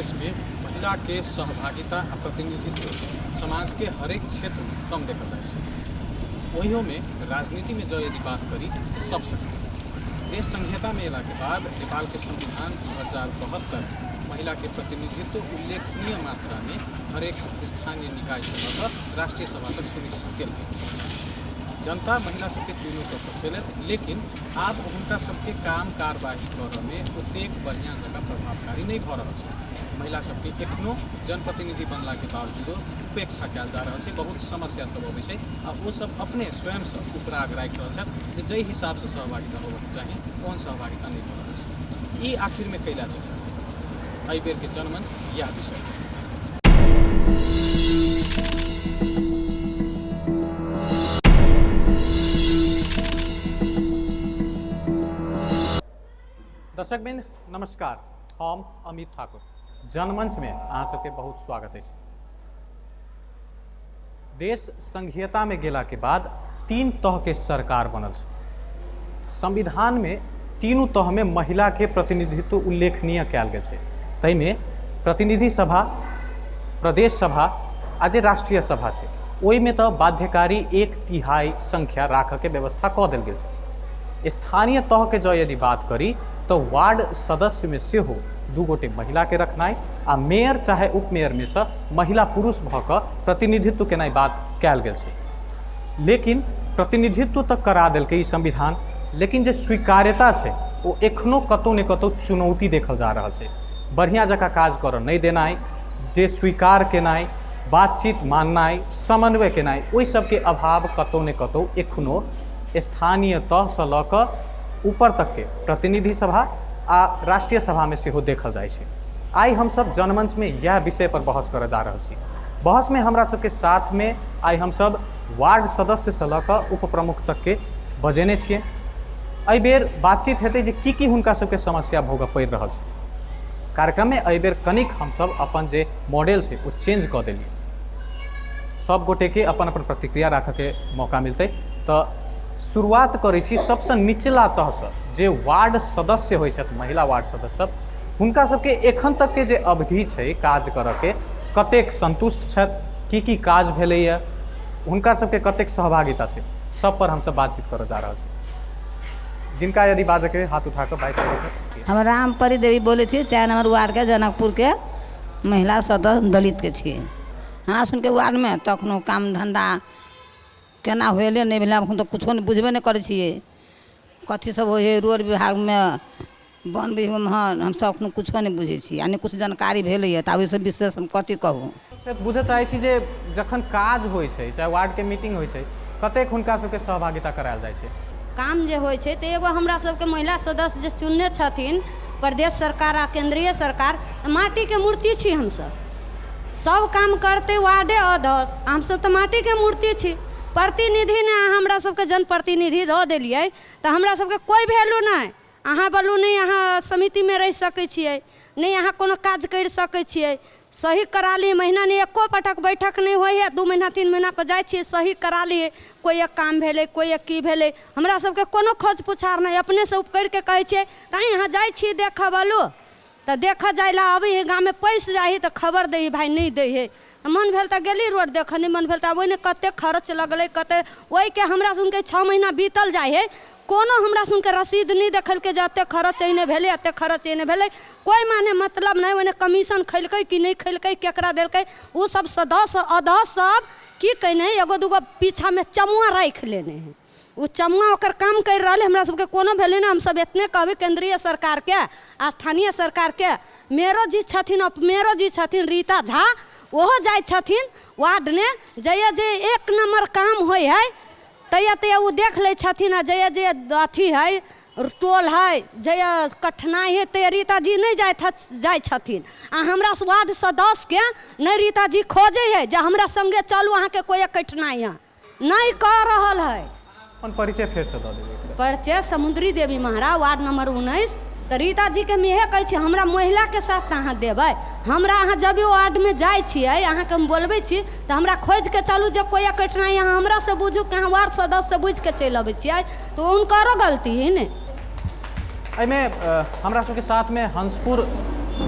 देश में महिला के सहभागिता आ प्रतिनिधित्व समाज के हरेक क्षेत्र में कम देखल जाए छै। ओहियो में राजनीति में जो यदि बात करी तो सबसे देश संहिता में अला के बाद नेपाल के संविधान 2072 महिला के प्रतिनिधित्व उल्लेखनीय मात्रा में हरेक स्थानीय निकाय से लेकर राष्ट्रीय सभा तक सुनिश्चित कल गई। जनता महिला सबके चुनौती कर सकेले, लेकिन आब उनका सबके काम कार्यवाही करे में ओतेक बढ़िया जगह प्रभावकारी नहीं भ रहा है। महिला सबके एखनो जनप्रतिनिधि बनला के बावजूद उपेक्षा कल जा रहा है। बहुत समस्या सब अबै छै आ वो सब अपने स्वयं से उपराग राखि रहल छै जे जै हिसाब से सहभागिता होबे चाही ओहन सहभागिता नहीं भ रहल छै। ई आखिर में कैला छै एहि बेर के जनमंच यह विषय है। दर्शकबिंद नमस्कार, हम अमित ठाकुर जनमंच में अहाँ सबके बहुत स्वागत है। देश संघीयता में गेला के बाद 3 तह के सरकार बनल। संविधान में तीनों तह में महिला के प्रतिनिधित्व उल्लेखनीय कयल गेल छै। तै में प्रतिनिधि सभा, प्रदेश सभा आ जे राष्ट्रीय सभा छै ओहि में तो बाध्यकारी 1/3 संख्या राख के व्यवस्था कऽ देल गेल छै। स्थानीय तह के जो यदि बात करी तो वार्ड सदस्य में से हो 2 गोटे महिला के रखनाई आ मेयर चाहे उपमेयर में से महिला पुरुष भ क प्रतिनिधित्व केनाई बात कयल गेल छै। लेकिन प्रतिनिधित्व तक करा देलकै ई संविधान, लेकिन जे स्वीकार्यता छै वो एखनो कतौ ने कतौ चुनौती देखल जा रहल छै। बढ़िया जकाँ काज कर नहीं देनाई, जे स्वीकार केनाई, बातचीत माननाई, समन्वय केनाई, ओहि सबके अभाव कतौ ने कतौ एखनो स्थानीय तह से लऽ कऽ ऊपर तक के प्रतिनिधि सभा आ राष्ट्रीय सभा में सेहो देखल जाए छै। आई हम सब जनमंच में यह विषय पर बहस करे जा रहल छी। बहस में हमरा सबके साथ में आई हम सब वार्ड सदस्य से लऽ कऽ उप प्रमुख तक के बजेने छियै। एहि बेर बातचीत हेतै जे की हुनका सबके समस्या भोगऽ पड़ि रहल छै। कार्यक्रम में एहि बेर कनिक हम सब अपन जे मॉडल छै वो चेंज कऽ देलियै। सब गोटे के अपन अपन प्रतिक्रिया राखऽ के मौका मिलतै। तो शुरुआत करै छी सबसे निचला तह से जे वार्ड सदस्य होइ छथि, महिला वार्ड सदस्य, हुनका सबके एखन तक के जे अवधि छै काज करऽ के कतेक संतुष्ट छथि, की काज भेलैया, हुनका सबके कतेक सहभागिता छै, सब पर हम सब बातचीत करऽ जा रहल छी। जिनका यदि बाजऽ के हाथ उठा कऽ बाइक पर। हम रामपरी देवी बोले छी, 4 नंबर वार्ड के जनकपुर के महिला सदस्य दलित के छी। हमरा सुन के वार्ड में तखनो काम धंधा केना होले नहीं भेल, हम तो कुछो नहीं बुझबे नहीं करे छिए। कथी सब होय रोड विभाग में, वन विभाग में, हम सब कुछो नहीं बुझे छी, यानी कुछ जानकारी भेलैया तऽ ओहि सब विशेष हम कथी कहूँ। बुझे चाहे छी जे जखन काज होय छै, चाहे वार्ड के मीटिंग होय छै, कतेक हुनका सबके सहभागिता करायल जाय छै। काम जे होय छै तऽ एगो हमरा सबके महिला सदस्य जे चुनने छथिन प्रदेश सरकार आ केंद्रीय सरकार, माटी के मूर्ति छी हम सब काम करते वार्डे अध्यक्ष, हम सब तऽ माटी के मूर्ति छी। प्रतिनिधि ने हमरा सबके जनप्रतिनिधि दऽ देलिए तऽ हमरा सबके कोई वैल्यू नहीं। अहाँ बोलू नहीं अहाँ समिति में रह सकै छियै, नहीं अहाँ कोनो काज कर सकै छियै। सही करा ली, महीना नहीं एको पटक बैठक नहीं होय है, 2 महीना 3 महीना पर जाय छियै, सही करा लिए। कोई एक काम भेलै, कोई एक की भेलै, हमरा सबके कोनो खोज पुछार नहीं। अपने से उपकर के कहै छियै कहीं अहाँ जाय छी देखऽ बोलू तऽ देखऽ जाय ला अबै है, गाँव में पैस जाइ है तऽ खबर दै है, भाई नहीं दै है। मन भेल तऽ गेली रोड देख, नहीं मन भेल तऽ ओहि कते खर्च लगलै, कते ओहि के हमरा सुनके 6 महीना बीतल जाए है, कोनो हमरा सुनके रसीद नहीं देखलकै जे एते खर्च एने भेलै, एते खर्च एने भेलै। कोई माने मतलब नहीं, ओने कमीशन खैलकै कि नहीं खैलकै, केकरा देलकै, उ सब सदस्य अध्यक्ष सब की कहने है, एगो दूगो पीछा में चमुआ राखि लेने है। वो चमुआ ओकर काम कर रहा है, हमरा सबके कोनो भेलै ना। हम सब इतने कहबै केंद्रीय सरकार के, स्थानीय सरकार के, मेरो जी छथिन, उपमेरो जी छथिन रीता झा, ओहो जाय छथिन वार्ड ने, जय जे 1 नंबर काम होय है तैया वो देख ले छथिन। आ जय जे अथी है टोल है, जय कठिनाई है तैया रीता जी नहीं जाय छथिन। आ हमरा वार्ड सदस्य के नहीं रीता जी खोजे है जे हमरा संगे चलू, अहाँ के कोई कठिनाई है नहीं कर रहल है। अपन परिचय फेर से दऽ देबै। परिचय समुद्री देवी महारा, वार्ड नंबर 19। तो रीता जी के हम इहे कहै छी, हमरा महिला के साथ अहाँ देबै। हमरा अहाँ जब वार्ड में जाय छियै, अहाँ के हम बोलबै छी तऽ हमरा खोज के चलू, जे कोई कठिनाई अहाँ हमरा से बुझू कि अहाँ वार्ड सदस्य से बुझ के चलि अबै छियै, तो उनकरो गलती है ने। एहिमे हमरा सबके साथ में हंसपुर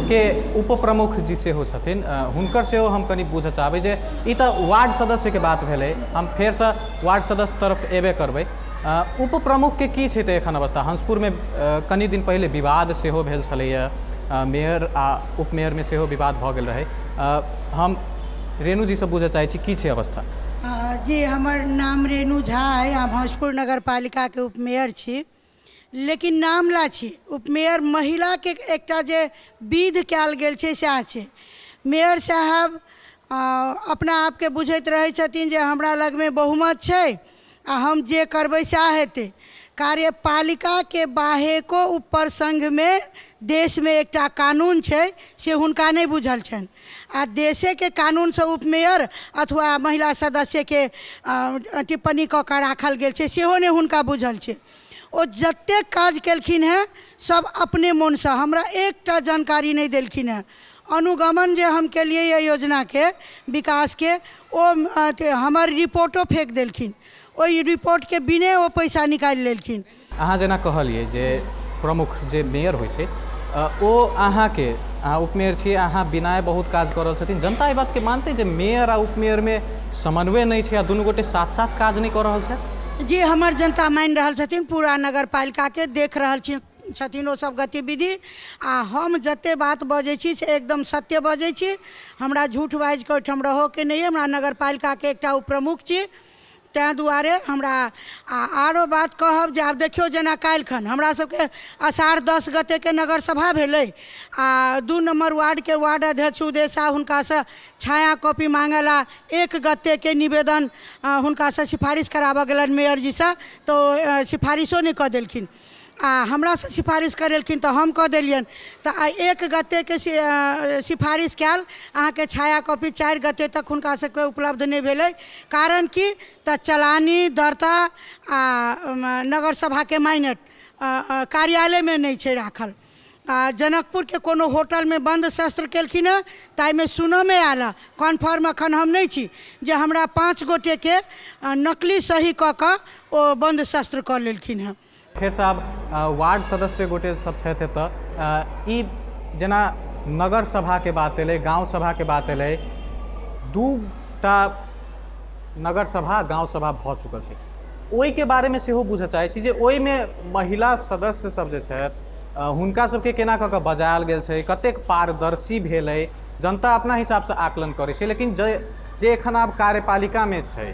के उप प्रमुख जी सेहो छथिन, हुनकर सेहो हम कनि बुझऽ चाहबै जे ई तऽ वार्ड सदस्यके बात भेलै, हम फेरसँ वार्ड सदस्य तरफ एबे करबै। उप प्रमुखके की छै तऽ एखन अवस्था? हंसपुरमे कनि दिन पहिले विवाद सेहो भेल छलैए, मेयर आ उपमेयरमे सेहो विवाद भऽ गेल रहै। हम रेणु जी से बुझऽ चाहै छी की छै अवस्था? जी, हमर नाम रेणु झा है, हम हंसपुर नगर पालिका के उपमेयर छी। लेकिन नाम ला छी उपमेयर, महिला के एकटा जे विध कयल गेल छै सएह छै। मेयर साहब अपना आपके बुझैत रहै छथिन जे हमरा लगमे बहुमत छै आ हम जे करबै सएह हेतै। कार्यपालिका के बाहेको ऊपर संघ में देश में एकटा कानून छै से हुनका नहीं बुझल छनि, आ देशे के कानून से उपमेयर अथवा महिला सदस्य के टिप्पणी कऽ कऽ राखल गेल छै सेहो नहीं हुनका बुझल छै। ओ जतेक काज केलखिन हैं सब अपने मन से, हमरा एकटा जानकारी नहीं देलखिन हैं। अनुगमन जे हम केलिए ये योजना के विकास के, ओ हमर रिपोर्टो फेंक देलखिन, ओहि रिपोर्ट के बिने ओ पैसा निकालि लेलखिन। अहाँ जेना कहलिए जे प्रमुख जे मेयर होइ छै ओ अहाँके, अहाँ उपमेयर छी, अहाँ बिना बहुत काज कऽ रहल छथिन। जनता एहि बात के मानते जे मेयर आ उपमेयर में समन्वय नहीं छै आ दुनू गोटे साथ साथ काज नहीं कऽ रहल छथि? जी, हमर जनता मानि रहल छथिन, पूरा नगर पालिका के देख रहल छथिन ओ सब गतिविधि। आ हम जते बात बजै छी से एकदम सत्य बजै छी, हमरा झूठ बाजि कऽ ओहिठाम रहो के नहीं। हमरा नगर पालिका के एकटा उपप्रमुख छी, तैँ दुआरे हमरा आरो बात कहब जे आब देखियौ जेना काल्हिखन हमरा सबके आषाढ़ 10 गते के नगर सभा भेलै आ 2 नंबर वार्ड के वार्ड अध्यक्ष उदय शाह हुनकासँ छाया कॉपी मांगला 1 गते के निवेदन हुनकासँ सिफारिश कराबऽ गेलनि मेयर जी से, तो सिफारिशो नहीं कऽ देलखिन। आ हमरा से सिफारिश करेलखिन तो हम कऽ देलियनि। तो 1 गते के सिफारिश कयल अहाँके छाया कॉपी 4 गते तक हुनका सबके उपलब्ध नहीं भेलै। कारण कि तऽ चलानी दर्ता आ नगर सभा के माइनट कार्यालय में नहीं छै राखल। जनकपुर के कोनो होटल में बंद शस्त्र केलखिन हैं, ताइमे सुनऽ में आयल, कन्फर्म अखन हम नहीं छी, जे हमरा 5 गोटे के नकली सही कऽ कऽ ओ बंद शस्त्र कऽ लेलखिन हैं। खेर साहब, वार्ड सदस्य गोटे सब छथि तऽ ई जेना नगर सभा के बात एलै, गांव सभा के बात एलै, 2टा नगर सभा गांव सभा भऽ चुकल छै। ओहि के बारे में सेहो बुझऽ चाहै छी जे ओहि में महिला सदस्य सब जे छथि हुनका सबके केना कऽ कऽ बजायल गेल छै, कतेक पारदर्शी भेलै, जनता अपना हिसाब से आकलन करै छै। लेकिन जे एखन आब कार्यपालिका में छै,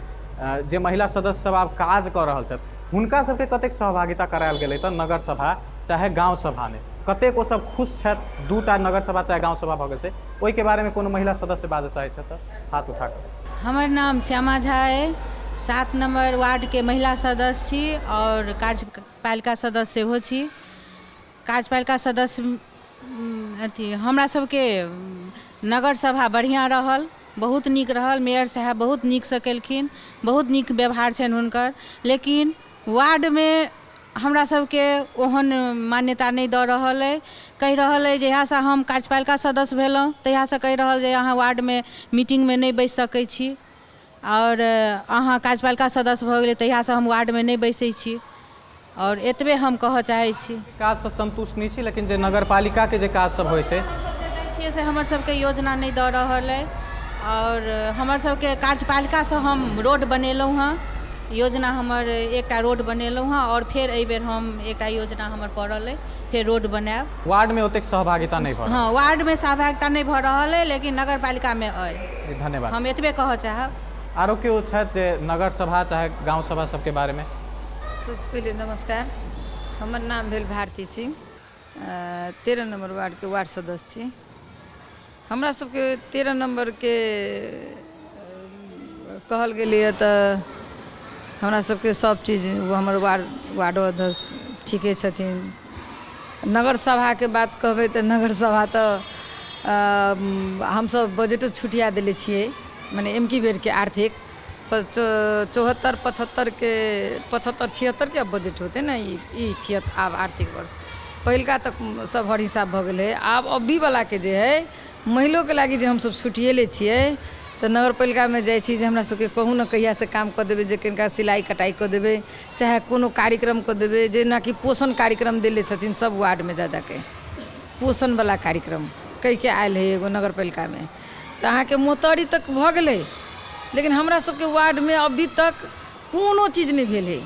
जे महिला सदस्य सब आब काज कऽ रहल छथि, हुनका सबके कतेक सहभागिता करायल गेलै तऽ नगर सभा चाहे गांव सभा में कतेक ओ सब खुश छथि? 2टा नगर सभा चाहे गांव सभा भऽ गेल छै, ओहि के बारे में कोनो महिला सदस्य बाजऽ चाहै छथि तऽ हाथ उठा कऽ। हमर नाम श्यामा झा है, 7 नंबर वार्ड के महिला सदस्य छी और कार्यपालिका सदस्य सेहो छी। कार्यपालिका सदस्य अथी हमरा सबके नगर सभा बढ़िया रहल, बहुत नीक रहल। मेयर साहब बहुत नीक से केलखिन, बहुत नीक व्यवहार छनि हुनकर। लेकिन वार्ड में हमरा सबके ओहन मान्यता नहीं दऽ रहल है। कहि रहल है जहियासँ हम कार्यपालिका सदस्य भेलहुँ तहियासँ कहि रहल जे अहाँ वार्ड में मीटिंग में नहीं बैस सकै छी, और अहाँ कार्यपालिका सदस्य भऽ गेलै तहियासँ हम वार्ड में नहीं बैसै छी। और एतबे हम कहऽ चाहै छी। काज से संतुष्ट नहीं छी, लेकिन जे नगर पालिका के जे काज सब होइ छै से हमर सबके योजना नहीं दऽ रहल है। और हमर सबके कार्यपालिका से हम रोड बनेलहुँ हँ, योजना हमर एकटा रोड बनेलहुँ हँ, और फिर एहि बेर हम एकटा योजना हमर पड़ल है, फिर रोड बनायब। वार्ड में ओतेक सहभागिता नहीं भऽ रहल? हाँ, वार्ड में सहभागिता नहीं भऽ रहल है, लेकिन नगर पालिका में अइ। धन्यवाद। हम एतबे कहऽ चाहब। आरो केओ छथि जे नगर सभा चाहे गांव सभा सबके बारे में? सबसे पहले नमस्कार, हमर नाम भेल भारती सिंह, 13 नंबर वार्ड के वार्ड सदस्य छी। हमरा सबके 13 नंबर के कहल गेलै तऽ हमरा सबके सब चीज हमर वार्डो अध्यक्ष ठीके छथिन। नगर सभा के बात कहबै तऽ नगर सभा तऽ हमसब बजटो छुटिया देले छियै, माने एमकी बेर के आर्थिक 74-75 के 75-76 के बजट होते ना, ई आब आर्थिक वर्ष पहिलका तक सब हर हिसाब भऽ गेल है। आब अभी वाला के जे है महिलो के लागी जे हमसब छुटिएले छियै तऽ नगर पालिका में जाइ छी जे हमरा सबके कहूँ न कहिया से काम कऽ देबै, जे किनका सिलाई कटाई कऽ देबै, चाहे कोनो कार्यक्रम कऽ देबै। जेना कि पोषण कार्यक्रम देले छथिन सब वार्ड में जा जाके, पोषण वाला कार्यक्रम कह के आयल है एगो नगर पालिका में, तो अहाँके मोतरी तक भऽ गेलै, लेकिन हमरा सबके वार्ड में अभी तक कोनो चीज नहीं भेल है।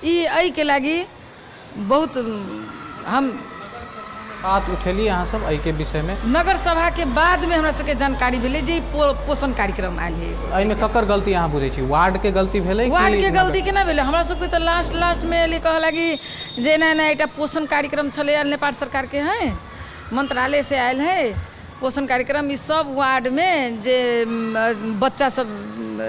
ई एहि के लागी बहुत हम बात उठेली अहाँ सब एहि के विषय में। नगर सभा के बाद में हमरा सबके जानकारी भेलै जे पोषण कार्यक्रम आयल है। एहिमे ककर गलती अहाँ बुझै छी? वार्ड के गलती भेलै? वार्ड के गलती केना भेलै? हमरा सबके तो लास्ट में एले कहला कि जे ना एकटा पोषण कार्यक्रम छलै नेपाल सरकार के है, मंत्रालय से आयल है पोषण कार्यक्रम। ई सब वार्ड में जे बच्चा सब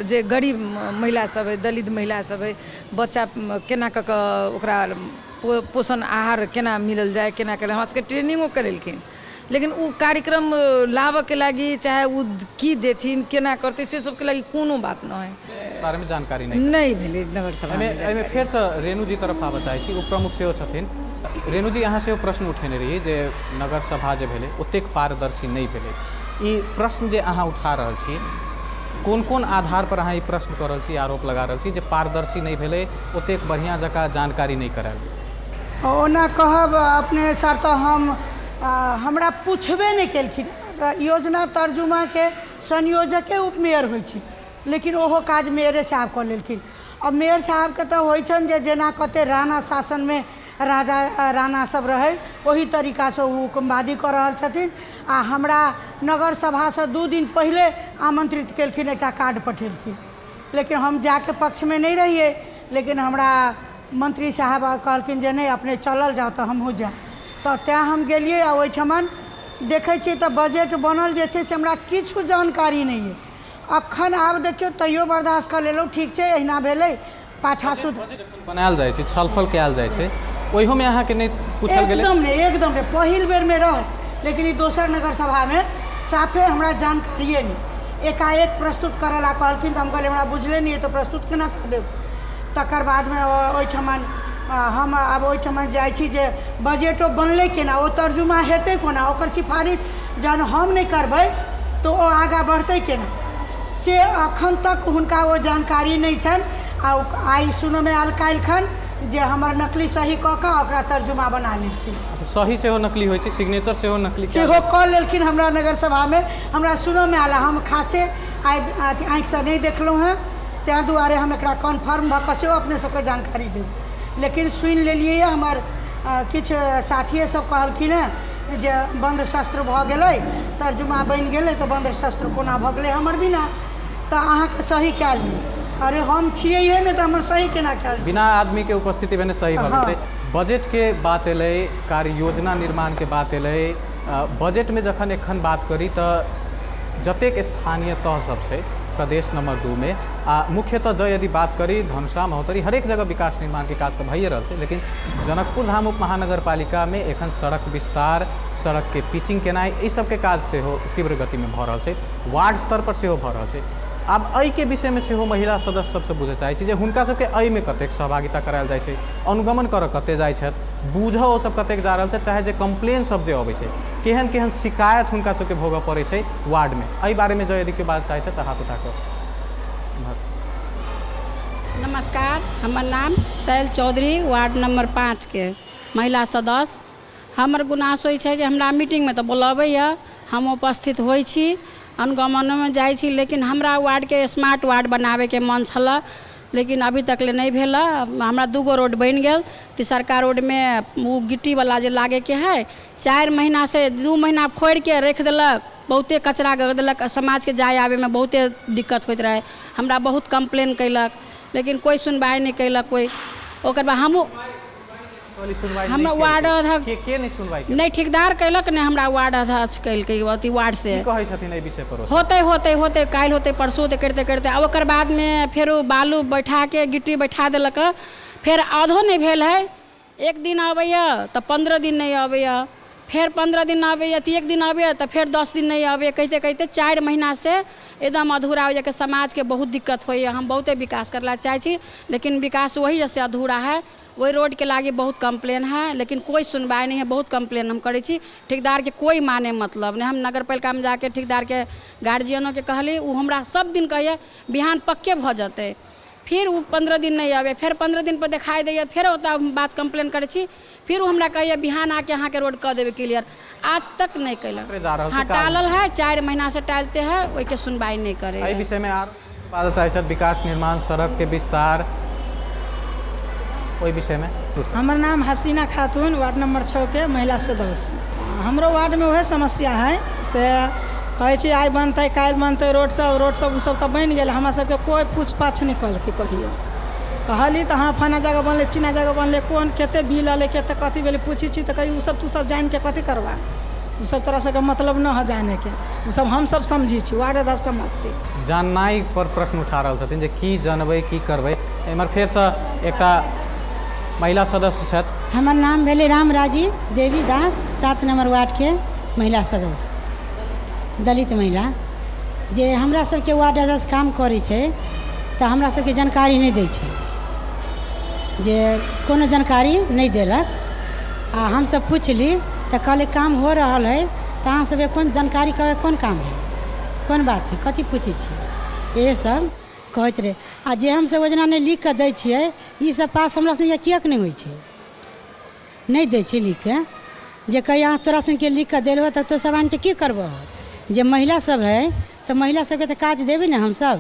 जे गरीब महिला सब है, दलित महिला सब है, बच्चा केना कऽ कऽ ओकरा पोषण आहार केना मिलल जाए, केना करे हमरा सबके ट्रेनिंगो करेलखिन। लेकिन उ कार्यक्रम लाबऽ के लागी चाहे उ की देथिन केना करते से सबके लागी कोनो बात न है, बारे में जानकारी नहीं भेलै नगर सभा में। एहिमे फेर से रेणु जी तरफ आबऽ चाहै छी, उपप्रमुख सेहो छथिन। रेणु जी अहाँ से प्रश्न उठेने रही जे नगर सभा जे भेलै ओतेक पारदर्शी नहीं भेलै। ई प्रश्न जे अहाँ उठा रहल छी, कोन कोन आधार पर अहाँ ई प्रश्न कर रहल छी, आरोप लगा रहल छी जे पारदर्शी नहीं भेलै, ओतेक बढ़िया जकाँ जानकारी नहीं करायल? ओना कहब अपने सर तो हमरा पूछबे नहीं केलखिन। योजना तर्जुमा के संयोजके उपमेयर होइ छै, लेकिन ओहो काज मेयरे साहब कऽ लेलखिन। अब मेयर साहब के तो होइ छन जे जेना कते राणा शासन में राजा राणा सब रहे वही तरीका से हुकुमबादी कर रहल छथिन। आ हमरा नगर सभा से 2 दिन पहले आमंत्रित केलखिन, एकटा कार्ड पठेलखिन, लेकिन हम जाके पक्ष में नहीं रहिए। लेकिन हमरा मंत्री साहब कहलखिन जे नहीं अपने चलल जाओ, तो हमहूँ जाए। तो त्या हम गेलिए आ ओहिठमन देखै छी तो बजट बनल जे छै से हमरा किछु जानकारी नहीं है। अखन आब देखियो तैयो बर्दाश्त कर लेलहुँ, ठीक छै अहिना भेलै। पाछा सुध बनायल जाइ छै, छलफल कयल जाइ छै, ओहियो में अहाँ के नहीं पूछल गेलै? एकदम नहीं पहिल बेर में रह, लेकिन ई दोसर नगर सभा में साफे हमरा जानकारिए नहीं। एकाएक प्रस्तुत करे ला कहलखिन, तो हम कहलिए हमरा बुझले नहीं है तो प्रस्तुत केना कर देब। तकर बाद में ओहिठमन हम आब ओहिठमन जाइ छी जे बजटो बनलै केना, ओ तर्जुमा हेतै कोना, ओकर सिफारिश जहन हम नहीं करबै तो ओ आगाँ बढ़तै केना, से अखन तक हुनका वो जानकारी नहीं छन। आई सुनो में आयल काल्हि खन जे हमर नकली सही कऽ कऽ ओकरा तर्जुमा बना लेलखिन। सही सेहो नकली होइ छै, सिग्नेचर सेहो नकली सेहो कऽ लेलखिन हमरा नगर सभा में। हमरा सुनो में आयल, हम खासे आँखि से नहीं देखलहुँ हैं, तैं दुआरे हम एकरा कन्फर्म भऽ कऽ सेहो अपने सबके जानकारी देब। लेकिन सुनि लेलिए हमर किछु साथिये सब कहलखिन हैं जे बंद शस्त्र भऽ गेलै, तर्जुमा बनि गेलै, तो बंद शस्त्र कोना भऽ गेलै हमर बिना, तो अहाँके सही कए लिअ। अरे हम छियै नहीं तो हमर सही केना कयल? बिना आदमी के उपस्थिति में सही भऽ गेलै। बजट के बात एलै, कार्य योजना निर्माण के बात एलै। बजट में जखन एखन बात करी तो जतेक स्थानीय तह सब छै प्रदेश नंबर 2 में मुख्यतः यदि बात करी धनुषा महोत्तरी हरेक जगह विकास निर्माण के काज तो भइए रहल छै, लेकिन जनकपुर धाम उप महानगर पालिका में एखन सड़क विस्तार, सड़क के पिचिंग केनाइ, ई सब के काज सेहो तीव्र गति में भऽ रहल छै, वार्ड स्तर पर सेहो भऽ रहल छै। आब एहि के विषय में सेहो महिला सदस्य सबसे बुझे चाहै छी जे हुनका सबके एहि में कतेक सहभागिता करायल जाइ छै, अनुगमन करऽ कते जाइ छथि, बूझऽ ओ सब कतेक जा रहल छै, चाहे जे कंप्लेन सब जे अबै छै, केहन केहन शिकायत हुनका सबके भोगऽ पड़ै छै वार्ड में, एहि बारे में जो यदि के बात चाहै छै तऽ हाथ उठा कऽ। नमस्कार, हमर नाम शैल चौधरी, वार्ड नंबर 5 के महिला सदस्य। हमर गुनास होइ छै जे हमरा मीटिंग में तो बुलाबैया, हम उपस्थित होइ छी, अनुगमन में जाइ छी, लेकिन हमरा वार्ड के स्मार्ट वार्ड बनावे के मन छला, लेकिन अभी तक ले नहीं भेला। हमरा 2 गो रोड बन गेल, तिसरका रोड में वो गिट्टी वाला जे लागे के है, 4 महीना से 2 महीना फोड़ के रख देलक, बहुते कचरा कर देलक, समाज के जाए आवे में बहुते दिक्कत होइत रहे। हमरा बहुत कंप्लेन कैलक, लेकिन कोई सुनवाई नहीं कैलक कोई। ओकर बाद हम हमरा वार्ड अध्यक्ष के नहीं सुनवाई नहीं ठेकेदार कैलक ने, हमरा वार्ड अध्यक्ष कैलकै अथी वार्ड से कहै छथिन एहि विषय पर होते काल्हि होते परसों होते करते आ ओकर बाद में फेर बालू बैठा के गिट्टी बैठा देलक, फिर आधो नहीं भेल है। एक दिन आबैया तो 15 दिन नहीं आबैया, फिर 15 दिन आबैया तो 1 दिन आबैया तो फिर 10 दिन नहीं आबैया, कहते कहते 4 महीना से एकदम अधूरा हो जाके समाज के बहुत दिक्कत होइए। हम बहुते विकास करला चाहे छी, लेकिन विकास वही जैसे अधूरा है। वही रोड के लागे बहुत कंप्लेन है, लेकिन कोई सुनवाई नहीं है। बहुत कंप्लेन हम करे छी, ठेकेदार के कोई माने मतलब नहीं। हम नगर पालिका में जाके ठेकेदार के गार्जियनों के कहली, वो हमरा सब दिन कहिए बिहान पक्के भ जते, फिर वो 15 दिन नहीं आवे, फिर 15 दिन पर दिखाई दैए, फिर ओता बात कंप्लेन करे छी, फिर वो हमरा कहिए बिहान आके अहाँ के रोड कर देवे क्लियर, आज तक नहीं कैलक। हाँ टालल है, 4 महीना से टालते हैं, वही के सुनवाई नहीं करे। एहि विषय में आर बात चाहे छथि विकास निर्माण, सड़क के विस्तार, ओहि विषय में हमर नाम हसीना खातून, वार्ड नंबर 6 के महिला सदस्य। हमरो वार्ड में वह समस्या है से कहै छी आइ बनतै काल्हि बनतै रोड सब उ सब तऽ बनि गेल, हमरा सबके कोई पूछ पाछ नहीं कलकै। कहियो कहली तऽ हाँ फलाना जगह बनलै, चिन्ना जगह बनलै, कोन कते बिल अलै, कते कथी भेलै, पूछी छी तऽ कही उ सब तू सब जान के कथी करबा, उ सब तरह से मतलब न है जाने के, उ सब हम सब समझी छी, वार्ड अध्यक्ष समझती। जाननाइ पर प्रश्न उठा रहल छथिन जे की जानबै की करबै। एमहर फेर से एकटा महिला सदस्य छथि। हमर नाम भेलै रामराजी देवी दास, 7 नंबर वार्ड के महिला सदस्य, दलित महिला। जे हमरा सबके वार्ड अध्यक्ष काम करै छै तऽ हमरा सबके जानकारी नहीं दै छै, जे कोनो जानकारी नहीं देलक। आ हम सब पूछली तऽ कहले काम हो रहल है, तऽ अहाँ सब कोन जानकारी कहबै कोन काम है, कोन बात है, कथी पूछै छी, ये सब कहैत रहे। आ जे हम सब योजना नहीं लिख के दै छियै, ई सब पास हमरा सबके किएक नहीं होइ छै, नहीं दै छै लिख के। जे कहीं अहाँ तोरा सबके लिख के देलहो तऽ तो सब आनिके की करबहो। जे महिला सब है तऽ महिला सबके तऽ काज देबै ने हम सब,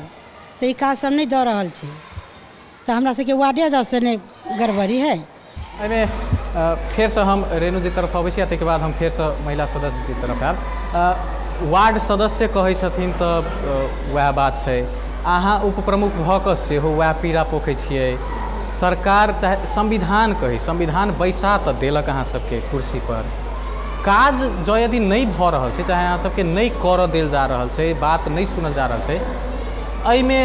तऽ ई काज सब नहीं दऽ रहल छै, तऽ हमरा सबके वार्डे अध्यक्ष से नहीं गड़बड़ी है। एहिमे फेर से हम रेणु जी तरफ अबै छी, ताहिके बाद हम फेर से महिला सदस्य जी तरफ आयब। वार्ड सदस्य कहै छथिन तऽ वएह बात छै, अहाँ उपप्रमुख भऽ कऽ सेहो वएह पीड़ा पोखै छियै। सरकार चाहे संविधान कही, संविधान बैसा तऽ देलक अहाँ सबके कुर्सी पर, काज जो यदि नहीं भऽ रहल छै, चाहे अहाँ सबके नहीं करऽ देल जा रहल छै, बात नहीं सुनल जा रहल छै, एहिमे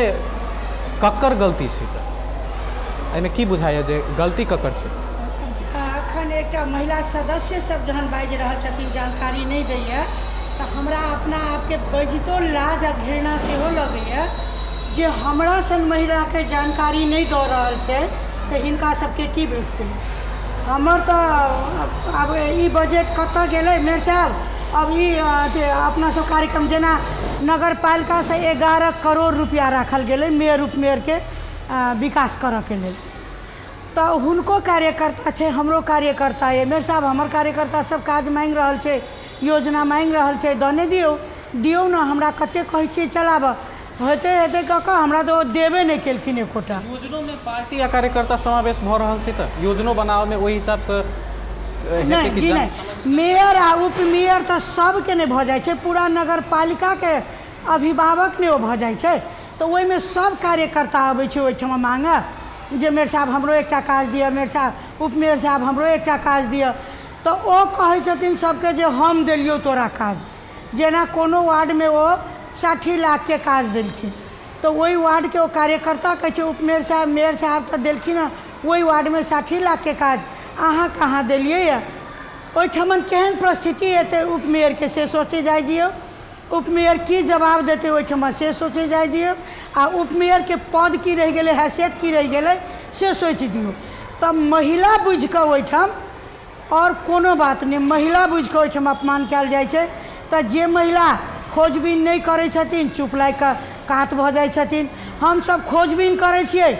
ककर गलती छै? तऽ एहिमे की बुझाइए जे गलती ककर छै? अखन एकटा महिला सदस्य सब जहन बाजि रहल छथिन जानकारी नहीं दैए, तऽ हमरा अपना आपके बजितो लाज आ घृणा सेहो लगैए जे हमरा सन महिला के जानकारी नहीं दऽ रहल छै, तऽ हिनका सबके की भेटतै। हमर तऽ अब ई बजट कतऽ गेलै मेयर साहब, अब ई अपना सब कार्यक्रम जेना नगर पालिका से 11 करोड़ रुपया राखल गेलै मेयर उपमेयर के विकास करऽ के लेल, तऽ हुनको कार्यकर्ता छै, हमरो कार्यकर्ता है। मेयर साहब हमर कार्यकर्ता सब काज मांगि रहल छै, योजना मांगि रहल छै, दने दियौ ना, हमरा कते कहै छियै चलाबऽ, होते हेते कऽ कऽ हमरा तऽ देबे नहीं केलखिन एकोटा। योजनो में पार्टी आ कार्यकर्ता समावेश भऽ रहल छै, तऽ योजनो बनाबऽ में ओहि हिसाब से नहीं जी नहीं, मेयर आ उपमेयर तऽ सबके नहीं भऽ जाइ छै, पूरा नगर पालिका के अभिभावक नहीं ओ भऽ जाइ छै, तऽ ओहिमे सब कार्यकर्ता अबै छै ओहिठाम मांगऽ जे मेयर साहब हमरो एकटा काज दिअ, मेयर साहब उपमेयर साहब हमरो एकटा काज दिअ, तऽ ओ कहै छथिन सबके जे हम देलियौ तोरा काज। जेना कोनो वार्ड में ओ 60 लाख के काज देलखिन, तो वही वार्ड के वो कार्यकर्ता कहै छै उपमेयर साहब मेयर साहब तऽ देलखिन हँ वही वार्ड में 60 लाख के काज, अहाँ कहाँ देलियै यऽ। ओहिठमन केहन परिस्थिति हेतै उपमेयर के से सोचे जाइ दियौ, उपमेयर की जवाब देते ओहिठमा से सोचे जाइ दियौ, आ उपमेयर के पद की रहि गेलै, हैसियत की रहि गेलै से सोचि दियौ। तब महिला बुझि कऽ ओहिठाम और कोनो बात नहीं, महिला बुझि कऽ ओहिठाम अपमान कयल जाइ छै, तऽ जे महिला खोजबीन नहीं करै छथिन चुप लागि कऽ कात भऽ जाइ छथिन। हम सब खोजबीन करै छियै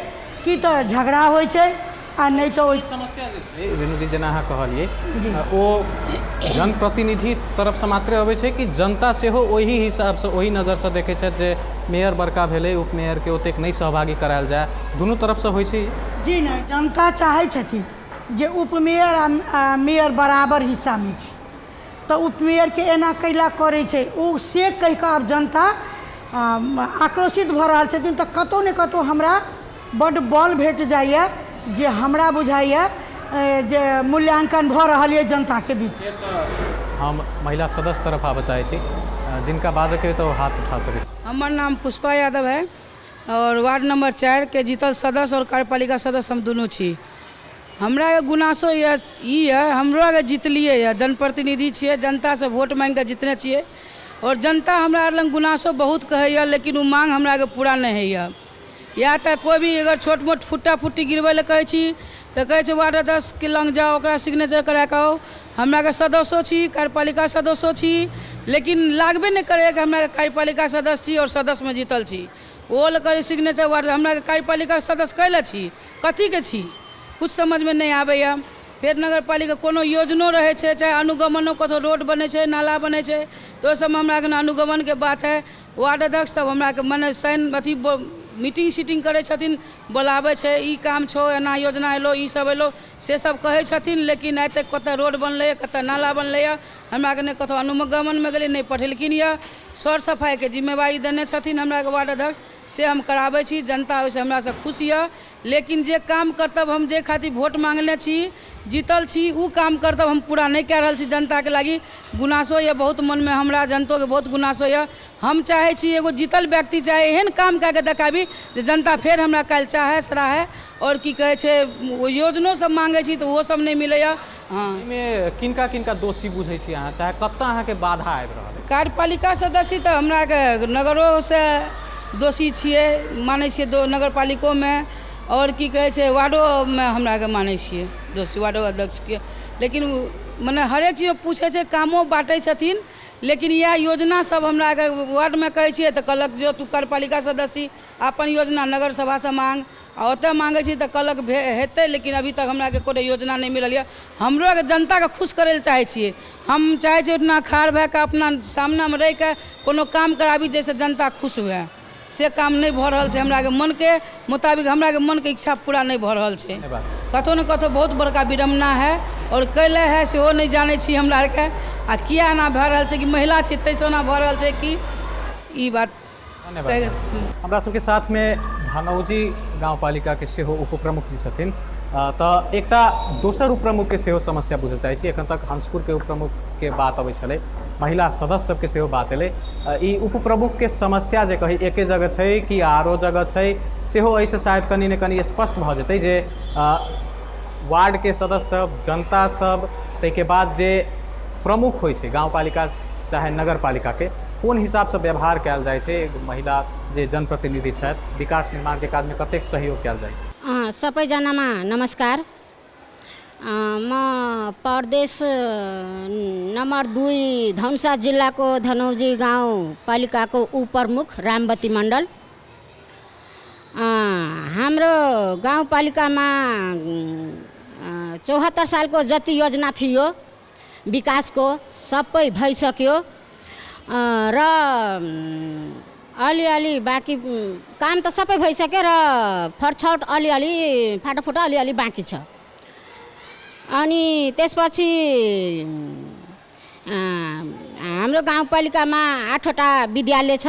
कि तऽ झगड़ा होइ छै, आ नहीं तो समस्या जे छै रेणु जी जेना अहाँ कहलिए ओ जनप्रतिनिधि तरफ से मात्रे अबै छै कि जनता सेहो ओही हिसाब से ओही नजर से देखै छै जे मेयर बड़का भेलै उपमेयर के ओतेक नहीं सहभागी करायल जाए, दुनू तरफ से होइ छै। जी नहीं, जनता चाहै छथिन जे उपमेयर आ मेयर बराबर हिस्सा में छै, तऽ उपमेयर के एना कैला करै छै ओ से कहि कऽ आब जनता आक्रोशित भऽ रहल छथिन। तऽ कतौ ने कतौ हमरा बड्ड बल भेट जाइए जे हमरा बुझाइए जे मूल्यांकन भऽ रहल है जनता के बीच। हम महिला सदस्य तरफ आबऽ चाहै छी, जिनका बाजऽ के तो हाथ उठा सकै छी। हमर नाम पुष्पा यादव है और वार्ड नंबर 4 के जीतल सदस्य और कार्यपालिका सदस्य हम दोनों छी। हमरा गुनासो ई है, हमरो अगर जीतलिए है, जनप्रतिनिधि छियै, जनता से वोट मांग के जितने छियै, और जनता हमरा लग गुनासो बहुत कहैया, लेकिन वो मांग हमरा के पूरा नहीं होइए। या तो कोई भी अगर छोट मोट फुट्टा फुट्टी गिरबै लए कहै छी तऽ कहै छै वार्ड अध्यक्ष के लग जाओ, ओकरा सिग्नेचर करा के आओ। हमरा के सदस्यो छी, कार्यपालिका सदस्यो छी, लेकिन लागबे नहीं करे कि हमरा कार्यपालिका सदस्य छी और सदस्य में जीतल छी। ओहो लऽ करी सिग्नेचर वार्ड हमरा कार्यपालिका सदस्य कैले छी कथीके छी कुछ समझमे नहीं आबैया। फेर नगर पालिका कोनो योजनो रहे छै चाहे अनुगमनो कतौ रोड बने छै नाला बने छै तो ओहि सबमे हमरा के अनुगमन के बात है। वार्ड अध्यक्ष सब हमरा के मने साइन अथी मीटिंग सीटिंग करै छथिन बोलाबै छै ई काम छौ एना योजना एलो ई सब एलो से सब कहै छथिन लेकिन आइ तक कतऽ रोड बनलै कतऽ नाला बनलै हमरा के नहीं कतौ अनुगमनमे गेलै नहीं पठेलखिन यऽ। सर सफाइके जिम्मेवारी देने छथिन हमरा के वार्ड अध्यक्ष से हम कराबै छी जनता ओहिसँ हमरासँ खुश यऽ। लेकिन जे काम कर्तव्य हम जे खातिर वोट मांगने छी जीतल छी उ काम कर्तव्य हम पूरा नहीं कऽ रहल छी जनता के लागी गुनासो यऽ बहुत मन में हमरा जनतो के बहुत गुनासो यऽ। हम चाहे छी एगो जीतल व्यक्ति चाहे एहन काम कऽ के देखाबी जे जनता फेर हमरा काल्हि चाहे सराहे और की कहै छै योजनो सब मांगे छी तो वो सब नहीं मिलैया। हाँ किनका किनका दोषी बुझै छी अहाँ चाहे कतऽ अहाँके बाधा आबि रहल है? कार्यपालिका सदस्य तऽ हमरा के नगरो से दोषी छियै मानै छियै नगर पालिकोमे और की कहै छै वार्डोमे हमरा के मानै छियै दोषी वार्डो अध्यक्षके। लेकिन मने हरेक चीज पूछै छै कामो बाँटै छथिन लेकिन यह योजना सब हमरा के वार्डमे कहै छियै तऽ कहलक जो तू कार्यपालिका सदस्य अपन योजना नगर सभा से मांग आ ओतऽ मांगै छी तऽ कहलक हेतै लेकिन अभी तक हमरा के कोनो योजना नहीं मिलल यऽ। हमरो के जनता के खुश करै लए चाहै छियै हम चाहै छियै उतना खाड़ भए के अपना सामनेमे रहि के कोनो काम कराबी जाहिसँ जनता खुश हुए से काम नहीं भऽ रहल छै। हमरा के मन के मुताबिक हमरा के मन के इच्छा पूरा नहीं भऽ रहल छै कतौ न कतौ बहुत बड़का विडम्बना है और कैले है सेहो नहीं जानै छी हमरा आरके आ किया एना भऽ रहल छै कि महिला छी तैसँ ओना भऽ रहल छै कि ई बात। हमरा सबके साथ में धनौजी गाउँपालिका के सेहो उपप्रमुख जी छथिन तऽ एकटा दोसर उपप्रमुख के सेहो समस्या बुझऽ चाहै छी। एखन तक हंसपुर के उपप्रमुख के बात अबै छलै महिला सदस्य सबके सेहो बात एलै ई उपप्रमुख के समस्या जे कही एके जगह छै कि आरो जगह छै सेहो एहिसँ शायद कनि ने कनि स्पष्ट भऽ जेतै जे वार्ड के सदस्य सब जनता सब ताहिके बाद जे प्रमुख होइ छै गाउँपालिका चाहे नगरपालिका के कोन हिसाब से व्यवहार कयल जाइ छै महिला जे जनप्रतिनिधि छथि विकास निर्माण के काज में कतेक सहयोग कयल जाइ छै? सबैजनामा नमस्कार। म प्रदेश नंबर 2 धनुषा जिला को धनौजी गाउँपालिका को उपप्रमुख रामवती मण्डल। हाम्रो गाउँपालिका में 74 साल को जति योजना थियो विकास को सबै भइसक्यो र अलिअलि बाँकी काम त सबै भइसक्यो र फरछौट अलिअलि फाटाफुटा अलिअलि बाँकी छ। अनि त्यसपछि हाम्रो गाउँपालिकामा 8वटा विद्यालय छ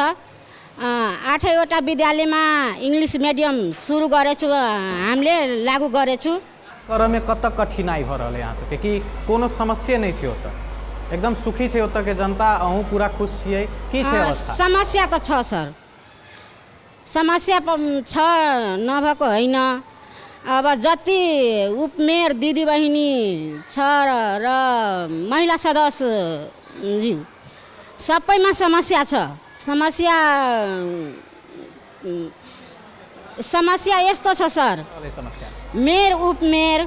8वटा विद्यालयमा इङ्ग्लिस मिडियम सुरु गरेछु हामीले लागू गरेछु। करमे कतऽ कठिनाई भऽ रहल है यहाँ सबके कि कोनो समस्या नहीं छै ओतऽ एकदम सुखी छै ओतऽ के जनता अहूँ पूरा खुश छियै की छै अवस्था? समस्या त छ सर समस्या छ नभएको होइन। अब जति उपमेयर दिदी बहिनी छ र महिला सदस्य ज्यू सबैमा समस्या छ। समस्या यस्तो छ सर मेयर उपमेयर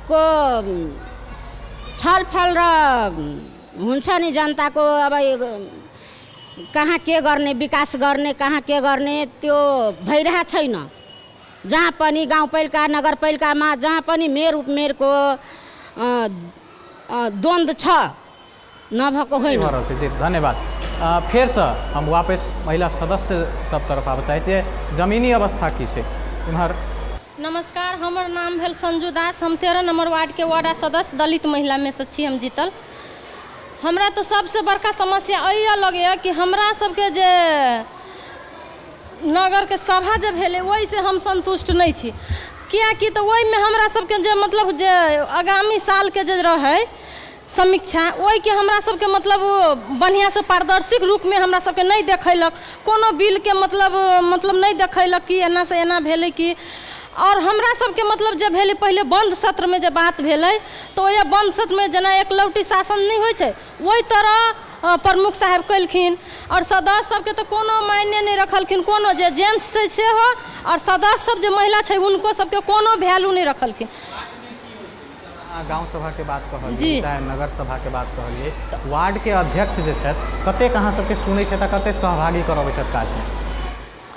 को छलफल र हुन्छ नि जनताको अब कहाँ के गर्ने विकास गर्ने कहाँ के गर्ने त्यो भइरहेको छैन। जहाँ पनि गाउँपालिका नगरपालिकामा जहाँ पनि मेयर उपमेयरको द्वन्द्व छ नभएको होइन। धन्यवाद। फेर से हम वापस महिला सदस्य सब तरफ आबऽ चाहै छियै जमीनी अवस्था की छै इम्हर? नमस्कार हमर नाम भेल संजू दास हम 13 नंबर वार्ड के वार्ड सदस्य दलित महिला में से छी हम जीतल। हमरा तो सबसे बड़का समस्या अइया लगैया कि हमरा सबके जे नगर के सभा जे भेलै ओहि से हम संतुष्ट नहीं छी कियाकि तो ओहि में हमरा सबके जे मतलब जे आगामी साल के जे रहे समीक्षा ओहि के हमरा सबके मतलब बढ़िया से पारदर्शिक रूप में हमरा सबके नहीं देखैलक कोनो बिल के मतलब नहीं देखैलक कि एना से एना भेलै कि और हमरा सबके मतलब जब भेलै पहले बंद सत्र में जब बात भेलै तो ये बंद सत्र में जना एक लौटी शासन नहीं होइ छै वही तरह प्रमुख साहब कलखिन और सदस्य सबके तो कोनो मायने नहीं रखलखिन कोनो जे जेंट्स छै से हो और सदस्य सब जे महिला छै उनको सबके कोनो वैल्यू नहीं रखलखिन। गांव सभा के बात जी। कहलिए चाहे नगर सभा के बात कहलिए वार्ड के अध्यक्ष जे छथि कतेक अहाँ सबके सुनै छथि आ कतेक सहभागी करबै छथि काजमे?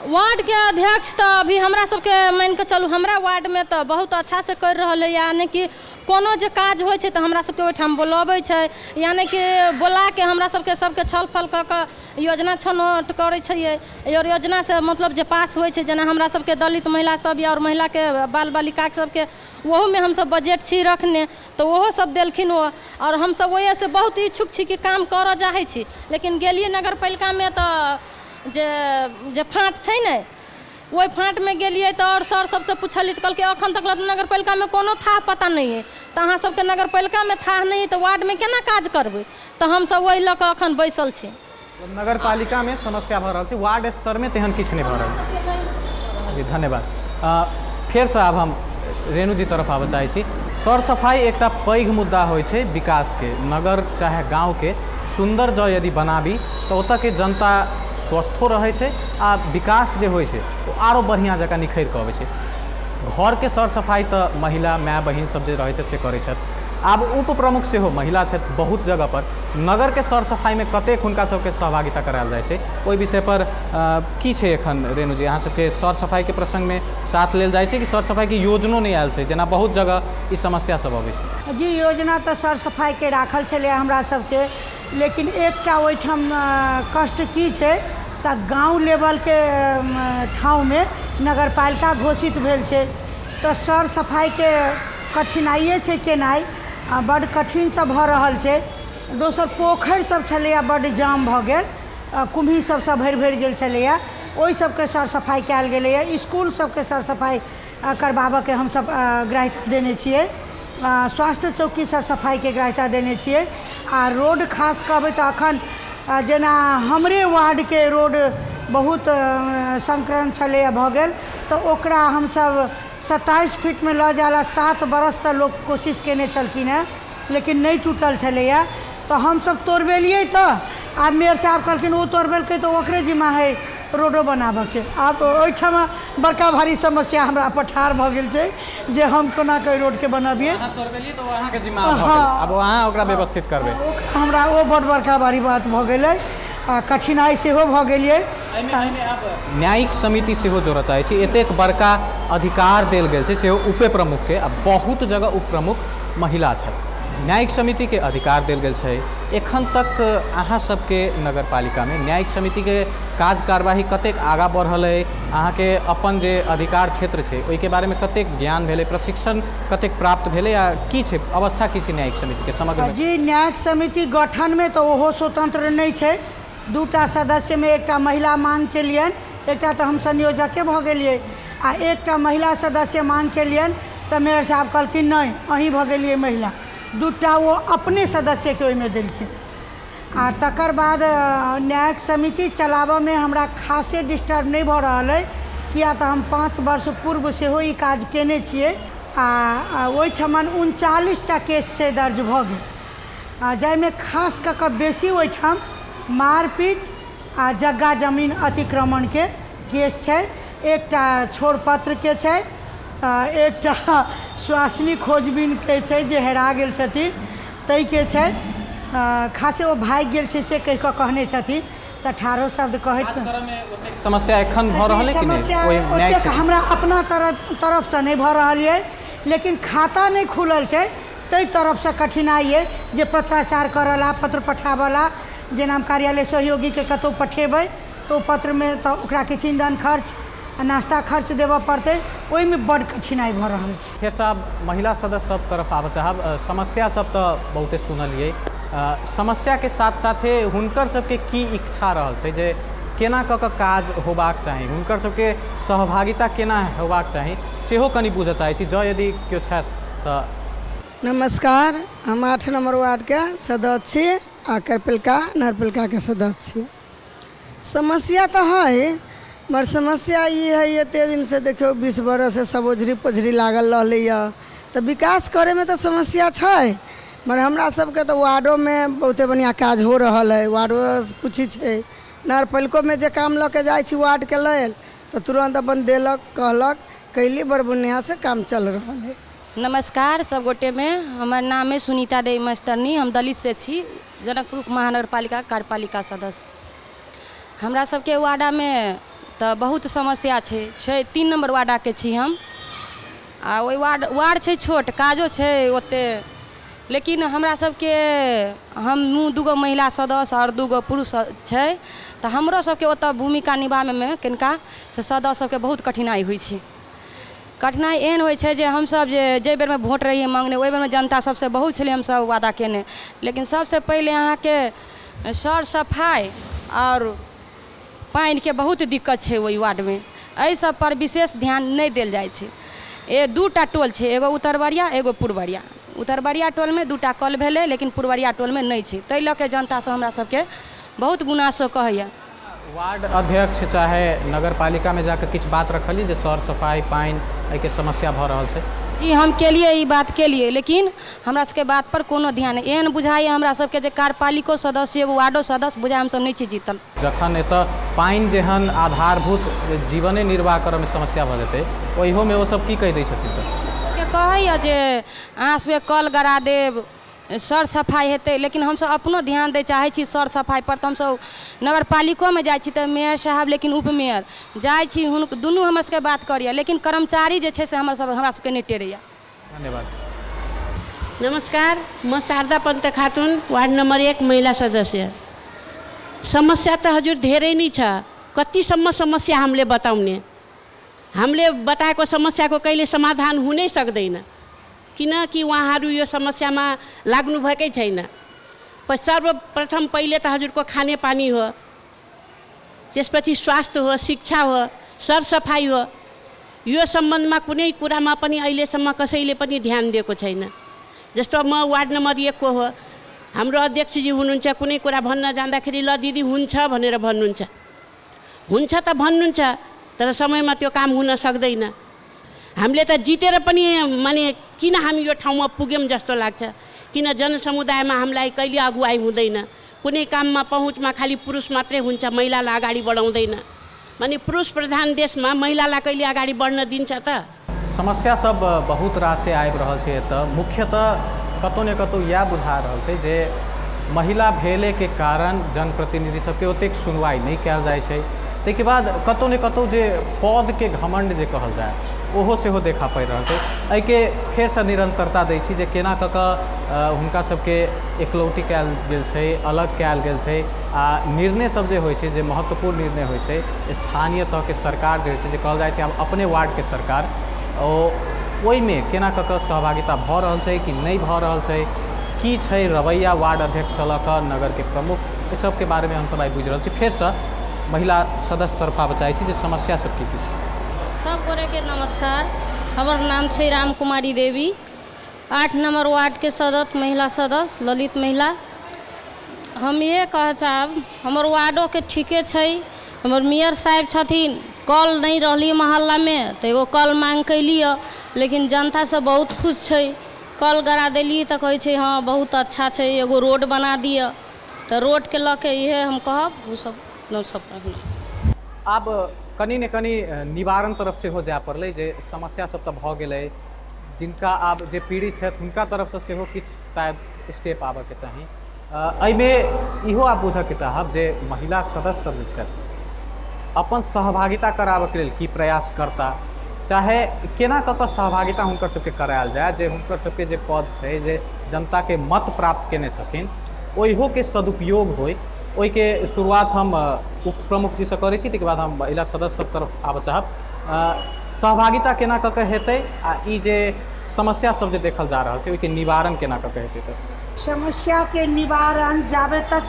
वार्ड के अध्यक्ष तो अभी हमरा सबके मान के चलू हमरा वार्ड में तो बहुत अच्छा से कर रहा है, यानी कि कोनो जे काज होइ छै तो हमरा सबके ओहिठाम बोलाबै छै, यानी कि बोला के हमरा सबके छल फल कऽ के योजना छनौट करै छियै और योजना से मतलब जे पास होइ छै, जेना हमरा सबके दलित महिला सब या और महिला के बाल बालिका सबके ओहो में हम सब बजट छी रखने, तो ओहो सब देलखिन वो, और हम सब वजह से बहुत इच्छुक छी कि काम करऽ चाहै छी। लेकिन गेलियै नगर पालिका में तो जे फाँट छै ने वही फाँट में गेलिए तो और सर सबसे पूछलिए तो कहलकै अखन तक नगर पालिका में कोनो था पता नहीं है, तो अहाँ सबके नगर पालिका में था नहीं है तो वार्ड में केना काज करबै, तो हम सब वही लऽ कऽ अखन बैसल छी। नगर पालिका में समस्या भऽ रहल छै, वार्ड स्तर में तेहन किछु नहि भऽ रहल। जी धन्यवाद। फेर से आब हम रेणु जी तरफ आबऽ चाहै छी। सर सफाई एकटा पैघ मुद्दा होइ छै विकास के, नगर चाहे गाँव के सुंदर जँ यदि बनाबी तो ओतऽ के जनता स्वस्थो रहै छै आ विकास जे होइ छै ओ आरो बढ़िया जकाँ निखरि कऽ अबै छै। घर के सर सफाई तऽ महिला माय बहिन सब जे रहै छथि से करै छथि, आब उप प्रमुख सेहो महिला छथि बहुत जगह पर, नगर के सर सफाई में कतेक हुनका सबके सहभागिता करायल जाइ छै ओहि विषय पर की छै एखन रेणु जी अहाँ सबके सर सफाई के प्रसंग में साथ लेल जाइ छै कि सर सफाई के योजनो नहि आयल छै, जेना बहुत जगह ई समस्या सब अबै छै? जी योजना तो सर सफाई के राखल छलै हमरा सबके, लेकिन एकटा ओहिठाम कष्ट की छै तऽ गाँव लेवल के ठाव में नगर पालिका घोषित भेल छै, तो सर सफाई के कठिनाइए छै केनाइ, बड़ कठिन सब भऽ रहल छै। दोसर पोखरि सब छलैया बड़ जाम भऽ गेल, कुम्ही सबसँ भरि भरि गेल छलैया, ओहि सबके सर सफाई कयल गेलैया। इसकुल सबके सर सफाई करबाबऽके हमसब ग्राह्यता देने छियै, स्वास्थ्य चौकी सर सफाई के ग्राह्यता देने छियै। आ रोड खास कहबै तऽ अखन जेना हमरे वार्ड के रोड बहुत संकरण छलैया भऽ गेल, तऽ ओकरा हमसब 27 फीट में लऽ जाला 7 बरससँ लोक कोशिश केने छलखिन हेँ, लेकिन नहीं टूटल छलैया, तो हमसब तोड़बेलिए। तो आब मेयर साहब कहलखिन वो तोड़बेलकै तो ओकरे जिम्मा है रोडो बनाबऽके। आब ओहिठाम बड़का भारी समस्या हमरा पठार भऽ गेल छै जे हम कोना के रोड के बनबिए। अहाँ तोड़बेलिए तो अहाँ के जिम्मा भऽ गेल, अब अहाँ ओकरा व्यवस्थित करबै। हमरा ओ बड़ बड़का भारी बात भऽ गेलै, कठिनाई सेहो भऽ गेलिए। न्यायिक समिति सेहो जोड़ऽ चाहै छी, एतेक बड़का अधिकार देल गेल छै सेहो उप प्रमुख के, आ बहुत जगह उप प्रमुख महिला छथि, न्यायिक समिति के अधिकार देल गेल छै। एखन तक अहाँ सबके नगर पालिका में न्यायिक समिति के काज कार्यवाही कतेक आगाँ बढ़ल है, अहाँ के अपन जे अधिकार क्षेत्र छै ओहिके बारे में कतेक ज्ञान भेलै, प्रशिक्षण कतेक प्राप्त भेलै, या की छै अवस्था की छै न्यायिक समिति के समग्र? जी न्यायिक समिति गठन में तो ओहो स्वतंत्र नहीं छै, दूटा सदस्य में एकटा महिला मांग के लिए, एकटा तो हम संयोजके भऽ गेलिए, आ एकटा महिला सदस्य मांग के लिए तो मेयर साहब कहलखिन नहीं अहीं भऽ गेलिए महिला, दूटा वो अपने सदस्य के ओहिमे देलखिन। आ तकर बाद न्यायिक समिति चलाबऽ में हमरा खासे डिस्टर्ब नहीं भऽ रहल है, किया तऽ हम 5 वर्ष पूर्व सेहो ई काज केने छियै। आ ओहिठमन 39टा केस छै दर्ज भऽ गेल, जाहिमे खास कऽ कऽ बेसी ओहिठाम मारपीट आ जगह जमीन अतिक्रमण के केस छै, एकटा छोड़पत्र के छै, एकटा स्वासनी खोजबीन के छै जे हेरा गेल छथिन ताहि के छै, खासे ओ भागि गेल छै से कहि कऽ कहने छथिन, तऽ 18 शब्द कहैत समस्या एखन भऽ रहल है कि नहीं? ओतेक हमरा अपना तरफ से नहीं भऽ रहल है, लेकिन खाता नहीं खुलल छै ताहि तरफ से कठिनाई है जे पत्राचार करला, पत्र पठावला, जेना हम कार्यालय सहयोगी के कतौ पठेबै तो पत्र में तो ओकरा किछु ईंधन खर्च नाश्ता खर्च देबऽ पड़तै, ओहिमे बड़ कठिनाई भऽ रहल छै। फेर साहब महिला सदस्य सब तरफ आबऽ चाहब, समस्या सब तो बहुते सुनलिए, समस्या के साथ साथे हुनकर सबके की इच्छा रहल छै जे केना कऽ कऽ काज होबाक चाही, हुनकर सबके सहभागिता केना होबाक चाही सेहो कनि बुझऽ चाहै छी, जँ यदि केओ छथि तऽ। नमस्कार, हम 8 नंबर वार्ड के सदस्य छी आ करपालिका नगरपालिका के सदस्य छी। समस्या तो है, मगर समस्या ये है एते दिन से देखियो 20 बरस से सब ओझरी पोझरी लागल रहलैया, तो विकास करे में तो समस्या छै, मगर हमरा सबके तो वार्डो में बहुते बढ़िया काज हो रहल है। वार्डो पूछी छै, नगरपालिको में जे काम लऽ के जाइ छी वार्ड के लेल तो तुरंत अपन देलक कहलक कैली, बड़ बढ़िया से काम चल रहा है। नमस्कार सब गोटे में। हमार नाम है सुनीता देवी मस्तरनी। हम दलित से छी, जनकपुर महानगर पालिका कार्यपालिका सदस्य। हमरा सबके वार्डा में तो बहुत समस्या छै 3 नंबर वार्डा के छी हम। आ ओइ वार्ड छै छोट, काजो छै ओते, लेकिन हमरा सबके हम 2 महिला सदस्य और 2 पुरुष छै, तो हमरो सबके ओतऽ भूमिका निभावे में किनका से सदस्य सबके बहुत कठिनाई होइ छै। कठिनाई एहन होइ छै जे हमसब जे बेर में वोट रहिए मांगने, ओहि बेर में जनता सबसे बहुत छलै हमसब वादा केने, लेकिन सबसे पहले अहाँके सर सफाई और पानि के बहुत दिक्कत छै ओहि वार्ड में। एहि सब पर विशेष ध्यान नहीं देल जाइ छै। 2टा टोल छै, एगो उत्तरबरिया एगो पूर्वरिया। उत्तरबरिया टोल में 2टा कल भेलै, लेकिन पूर्वरिया टोल में नहीं छै। ताहि लऽ के जनता से हमरा सबके बहुत गुनासो कहैया। वार्ड अध्यक्ष चाहे नगर पालिका में जाकर किछु बात रखली जे सर सफाई पानि एहि के समस्या भऽ रहल छै? जी हम केलिए, ई बात केलिए, लेकिन हमरा सबके बात पर कोनो ध्यान नहीं। एहन बुझाइए हमरा सबके जे कार्यपालिको सदस्य एगो वार्डो सदस्य बुझाइ हमसब नहीं छी जीतल। जखन एतऽ पानि जेहन आधारभूत जीवने निर्वाह करऽ में समस्या भऽ जेतै, ओहियो में ओ सब की कहि दै छथिन? तऽ कहैया जे अहाँ सबके कल गड़ा देब, सर सफाई हेतै, लेकिन हमसब अपनो ध्यान दै चाहै छी सर सफाई पर। तऽ हमसब नगर पालिको में जाइ छी तऽ मेयर साहब लेकिन उपमेयर जाइ छी, दुनू हमर सबके बात करिए, लेकिन कर्मचारी जे छै से हमरा सबके नहीं टेरैया। धन्यवाद। नमस्कार, म शारदा पंत खातून, वार्ड नंबर 1 महिला सदस्य। समस्या त हजुर धेरै नै छ। कतिसम्म समस्या हामीले बताउने, हामीले बताएको समस्याको कहिले समाधान हुनै सक्दैन, किनकि उहाँहरू यो समस्यामा लाग्नुभएकै छैन। सर्वप्रथम पहिले त हजुरको खाने पानी हो, त्यसपछि स्वास्थ्य हो, शिक्षा हो, सरसफाई हो। यो सम्बन्धमा कुनै कुरामा पनि अहिलेसम्म कसैले पनि ध्यान दिएको छैन। जस्तो म वार्ड नम्बर 1 को हो, हाम्रो अध्यक्षजी हुनुहुन्छ, कुनै कुरा भन्न जाँदाखेरि ल दिदी हुन्छ भनेर भन्नुहुन्छ। हुन्छ त भन्नुहुन्छ, तर समयमा त्यो काम हुन सक्दैन। हामीले त जितेर पनि माने किन हामी यो ठाउँमा पुग्यौँ जस्तो लाग्छ, किन जनसमुदायमा हामीलाई कहिले अगुवाई हुँदैन। कुनै काममा पहुँचमा खालि पुरुष मात्रै हुन्छ, महिलालाई अगाडि बढाउँदैन। माने पुरुष प्रधान देशमा महिलालाई कहिले अगाडि बढ्न दिन्छ त? समस्या सब बहुत रास आबि रहल छै एतऽ। मुख्यतः कतौ ने कतौ इएह बुझा रहल छै जे महिला भेले के कारण जनप्रतिनिधि सबके ओतेक सुनवाई नहीं कयल जाइ छै। ताहिके बाद कतौ ने कतौ जे पद के घमंड जे कहल जाए, ओहो सेहो देखा पड़ि रहल छै। एहिके फेरसँ निरंतरता दै छी जे केना कऽ कऽ हुनका सबके एकलौटी कयल गेल छै, अलग कयल गेल छै। आ निर्णय सब जे होइ छै, जे महत्वपूर्ण निर्णय होइ छै, स्थानीय तह के सरकार जे होइ छै, जे कहल जाइ छै आब अपने वार्ड के सरकार, ओहिमे केना कऽ कऽ सहभागिता भऽ रहल छै कि नहीं भऽ रहल छै, की छै रवैया वार्ड अध्यक्ष लऽ कऽ नगर के प्रमुख, एहि सबके बारे में हमसब आइ बुझि रहल छी। फेरसँ महिला सदस्य तरफा बचाइ छी जे समस्या सब की छै। सब गोरे के नमस्कार। हमर नाम छै राम कुमारी देवी, 8 नंबर वार्ड के सदस्य, महिला सदस्य, ललित महिला। हम ये कह चाहब, हमर वार्डो के ठीके छै। हमर मेयर साहब छथिन, कल नहीं रहली मोहल्ला में तो एगो कल मांग कैली, लेकिन जनता से बहुत खुश छै। कल गड़ा देली तो कहै छै हाँ बहुत अच्छा छै, एगो रोड बना दिया। तो रोड के लऽ के इहे हम कहब। ओ सब आब कनी ने कनी निवारण तरफ से हो जाए पड़लै, जे समस्या सब तऽ भऽ गेलै, जिनका आब जे पीड़ित छथि हुनका तरफ से सेहो किछु शायद स्टेप आबऽके चाही। एहिमे इहो आप बुझऽके चाहब जे महिला सदस्य सब जे छथि अपन सहभागिता कराबऽके लेल की प्रयास करता, चाहे केना कऽ कऽ सहभागिता हुनकर सबके करायल जाए, जे हुनकर सबके जे पद छै, जे जनता के मत प्राप्त केने छथिन, ओहियो के सदुपयोग होय। ओहि के शुरुआत हम उप प्रमुख जी से करै छी, ताहिके बाद हम महिला सदस्य सब तरफ आबऽ चाहब। सहभागिता केना कऽ के हेतै, आ ई जे समस्या सब जे देखल जा रहल छै, ओहिके निवारण केना कऽ के हेतै? तऽ समस्या के निवारण जाबे तक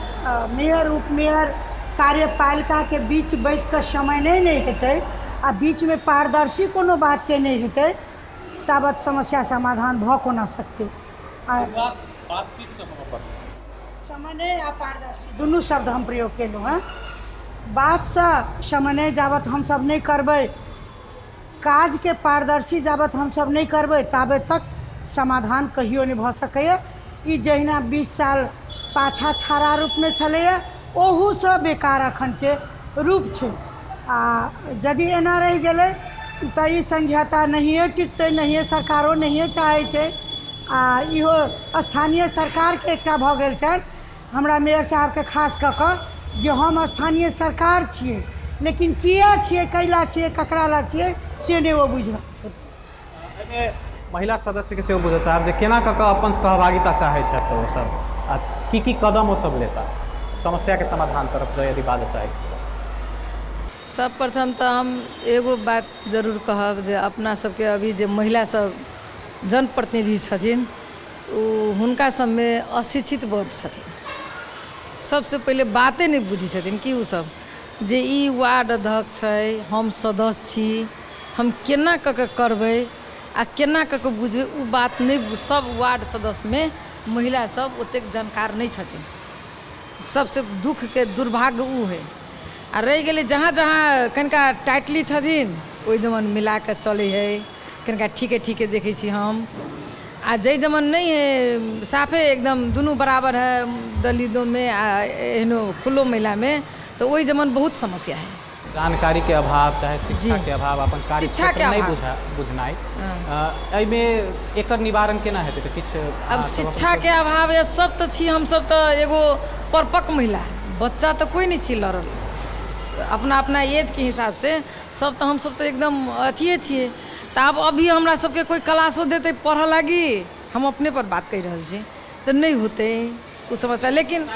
मेयर उपमेयर कार्यपालिका के बीच बैस कऽ समय नहीं हेतै, आ बीच में पारदर्शी कोनो बात के नहीं हेतै, ताबत समस्या समाधान भऽ कोना सकतै। बातचीत से समन्वय आ पारदर्शी दुनू शब्द हम प्रयोग केलहुँ हैं। बात से समन्वय जाबत हम सब नहीं करबै, काज के पारदर्शी जाबत हम सब नहीं करबै, ताबे तक समाधान कहियो नहीं भऽ सकैए। ई जहिना 20 साल पाछा छाड़ा रूप में छलैए, ओहू से बेकार अखन के रूप छै। आ यदि एना रहि गेलै तऽ ई संघीयता नहिए टिकतै, नहिए सरकारो नहिए चाहै छै। आ इहो स्थानीय सरकारके एकटा भऽ गेल छनि हमरा मेयर साहबके खास कऽ कऽ जे हम स्थानीय सरकार छिए, लेकिन किया छिए, कैला छिए, ककरा ला छिए से नहि ओ बुझि रहल छथि। एहिमे महिला सदस्यके सेहो बुझऽ चाहब जे केना कऽ कऽ अपन सहभागिता चाहै छथि ओसभ आ की कदम ओसभ लेता समस्याके समाधान तरफ जो यदि बाजऽ चाहै छी। सर्वप्रथम तऽ हम एगो बात जरूर कहब जे अपना सबके अभी जे महिला सब जनप्रतिनिधि छथिन हुनका सबमे अशिक्षित बहुत छथिन। सबसे पहिले बाते नहीं बुझी छथिन कि उ सब जे ई वार्ड अध्यक्ष छै, हम सदस्य छी, हम केना कऽ के करबै आ केना कऽ के बुझबै उ बात नहीं। सब वार्ड सदस्य में महिला सब ओतेक जानकार नहीं छथिन। सबसे दुख के दुर्भाग्य उ है। आ रह गए जहाँ जहाँ कनिका टाइटली छथिन ओहि जमन मिला के चले है, कनिका ठीके देखे छी हम। आ जै जमन नहीं है साफे एकदम दोनों बराबर है दलितों में आ एहनो खुलो महिला में, तो वही जमन बहुत समस्या है। जानकारी के अभाव चाहे शिक्षा के अभाव, अपन कार्य क्षेत्र नहीं बुझनाइ, एहिमे एकर निवारण केना हेतै? तऽ किछु अब शिक्षा के अभाव या सब तो छी, हम सब तो एगो परिपक्व महिला, बच्चा तो कोई नहीं छी लड़ल अपना अपना एज के हिसाब से। सब तो हम सब तो एकदम अथिए छिए। तो अब अभी हमरा सबके कोई क्लासो देते पढ़ लागी, हम अपने पर बात कर रहे छी, तो नहीं होते उस समस्या। लेकिन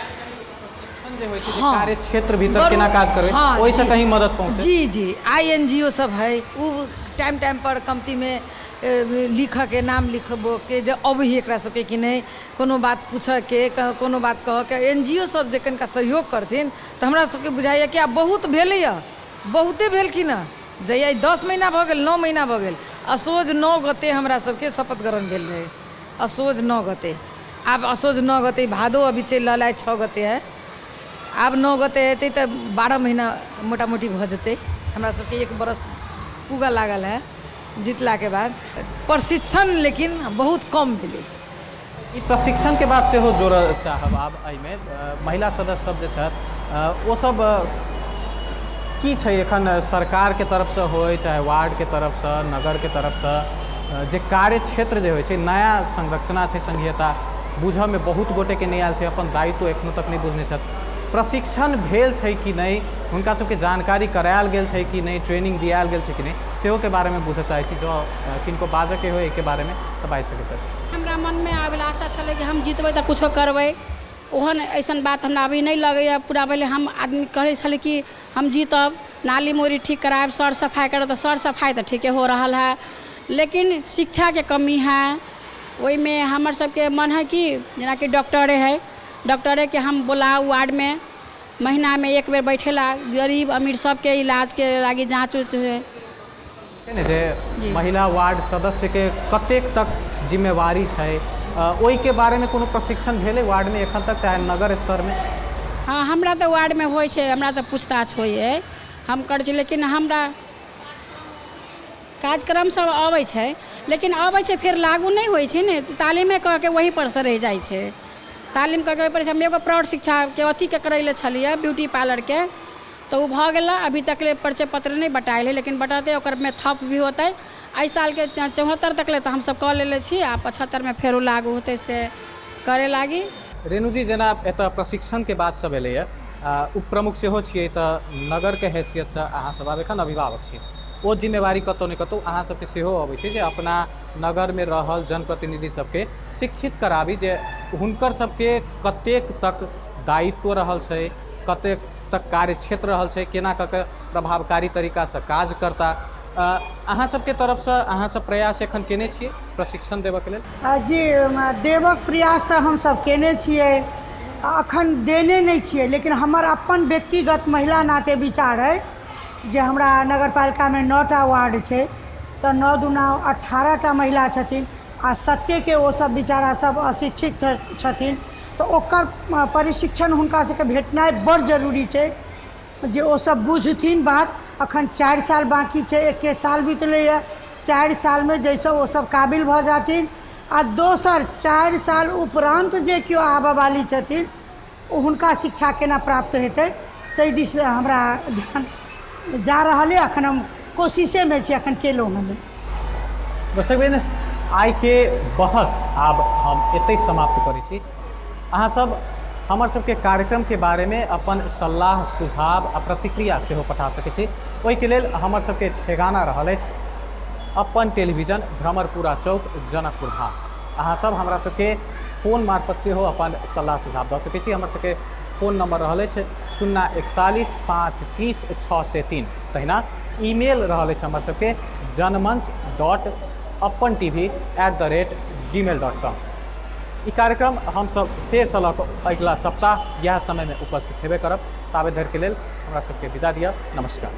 हाँ, कार्य क्षेत्र भीतर केना काज करबै, हाँ, ओहि से कहीं मदद पहुंचे। जी INGO सब है, वो टाइम पर कमती में लिख के नाम लिखबो के जे अब ही एकरा सबके कि नहीं कोनो बात पूछ के कोनो बात कह के NGO सब जे कनिका सहयोग करथिन तो हमरा सबके बुझाइए कि आब बहुत भेलैए, बहुते भेल कि ना। जहिया 10 महीना भऽ गेल, 9 महीना भऽ गेल, असोज 9 गते हमरा सबके शपथ ग्रहण भेल रहे, असोज 9 गते। आब असोज 9 गते, भादो अभी चलि रहल है 6 गते है, आब 9 गते हेतै तऽ 12 महीना मोटा मोटी भऽ जेतै। हमरा सबके 1 बरस पूगा लागल है जीतला के बाद। प्रशिक्षण लेकिन बहुत कम भेलै। ई प्रशिक्षण के बाद सेहो जोड़ऽ चाहब आब एहिमे महिला सदस्य सब जे छथि ओ सब की छै एखन सरकार के तरफ से होय चाहे वार्ड के तरफ से नगर के तरफ से जे कार्य क्षेत्र जे होइ छै, नया संरचना छै संघीयता बुझऽ में बहुत गोटे के नहीं आयल छै, अपन दायित्व एखनो तक नहीं बुझने छथि। प्रशिक्षण भेल छै कि नहीं, हुनका सबके जानकारी करायल गेल छै कि नहीं, ट्रेनिंग दियाल गेल छै कि नहीं, सेहो के बारे में बुझऽ चाहै छी। जो किनको बाजऽ के होय के बारे में तऽ बाजि सकै छथि। हमरा मन में अभिलाषा छलै कि हम जीतबै तऽ कुछो करबै, ओहन ऐसन बात हमरा अभी नहीं लगैए पूरा भेलै। हम आदमी कहै छलै कि हम जीतब, नाली मोरी ठीक करायब, सर सफाई करब, तऽ सर सफाई तऽ ठीके हो रहा है, लेकिन शिक्षा के कमी है। ओहि में हमर सबके मन है कि जेना कि डॉक्टरे है, डॉक्टरे के हम बोलाऊ वार्ड में, महीना में 1 बेर बैठेला, गरीब अमीर सबके इलाज के लागी जाँच उच है। जे महिला वार्ड सदस्य के कतेक तक जिम्मेवारी छै, ओहि के बारे में कोनो प्रशिक्षण भेलै वार्ड में एखन तक चाहे नगर स्तर में? हाँ, हमरा तो वार्ड में होइ छै, हमरा तो पूछताछ होइ है, हम कर छी, लेकिन हमरा कार्यक्रम सब अबै छै, लेकिन अबै छै फिर लागू नहीं होइ छै ने, तालीमे कह के वहीं पर से रह जाइ छै। तालीम कऽ के हम एगो प्रौढ़ शिक्षा के अथी के करैले छलिए ब्यूटी पार्लर के, तो वो भऽ गेला, अभी तक ले परिचय पत्र नहीं बटाइल है, लेकिन बटाते ओकर में थप भी होते। एहि साल के 74 तक ले तो हम सब कऽ लेले छी, आ 75 में फेरो लागू होते से करे लागी। रेणु जी, जेना एतऽ प्रशिक्षण के बात सब एलैए, उप प्रमुख सेहो छियै, तऽ नगर के हैसियत से अहाँ सब आब एखन अभिभावक छी, ओ जिम्मेवारी कतौ ने कतौ अहाँ सबके सेहो अबै छै जे अपना नगर में रहल जनप्रतिनिधि सबके शिक्षित कराबी जे हुनकर सबके कतेक तक दायित्व रहल छै, कतेक तक कार्य क्षेत्र रहल छै, केना कऽ के प्रभावकारी तरीका से काज करता। अहाँ सबके तरफ से अहाँ सब प्रयास एखन केने छियै प्रशिक्षण देबऽ के लेल? जी, देबक प्रयास तऽ हम सब केने छियै, अखन देने नहीं छियै, लेकिन हमर अपन व्यक्तिगत महिला नाते विचार है जे हमरा नगरपालिका में 9टा वार्ड छै, तो 9 दूना 18टा महिला छथिन, आ सत्तेके ओ सब बेचारा सब अशिक्षित छथिन, तो ओकर प्रशिक्षण हुनका सबके भेटनाइ बड़ जरूरी छै जे ओ सब बुझथिन बात। अखन 4 साल बाकी छै, 1 साल बीतलैए, 4 साल में जैसे ओ सब काबिल भऽ जाथिन, आ दोसर 4 साल उपरांत जे केओ आबऽ वाली छथिन हुनका शिक्षा केना प्राप्त हेतै, ताहि दिस हमरा ध्यान जा रहल है। अखन हम कोशिशे में छी अखन केलहुँ हमें। दर्शक बिन आइ के बहस आब हम एतै समाप्त करै छी। अहाँ सब हमर सबके कार्यक्रम के बारे में अपन सलाह सुझाव आ प्रतिक्रिया सेहो पठा सकै छी। ओहिके लेल हमर सबके ठेगाना रहल अछि अपन टेलीविजन भ्रमरपुरा चौक जनकपुर धाम। अहाँ सब हमरा सबके फोन मार्फत से हो अपन सलाह सुझाव दऽ सकै छी। हमर सबके फोन नंबर रहल अछि 041 530 603। तहिना ईमेल रहल अछि हमर सबके janmanch.appantv@gmail.com। ई कार्यक्रम हम सब फेर सँ लऽ कऽ अगिला सप्ताह इएह समय में उपस्थित हेबे करब। ताबे धरि के लेल हमरा सबके विदा दिअ। नमस्कार।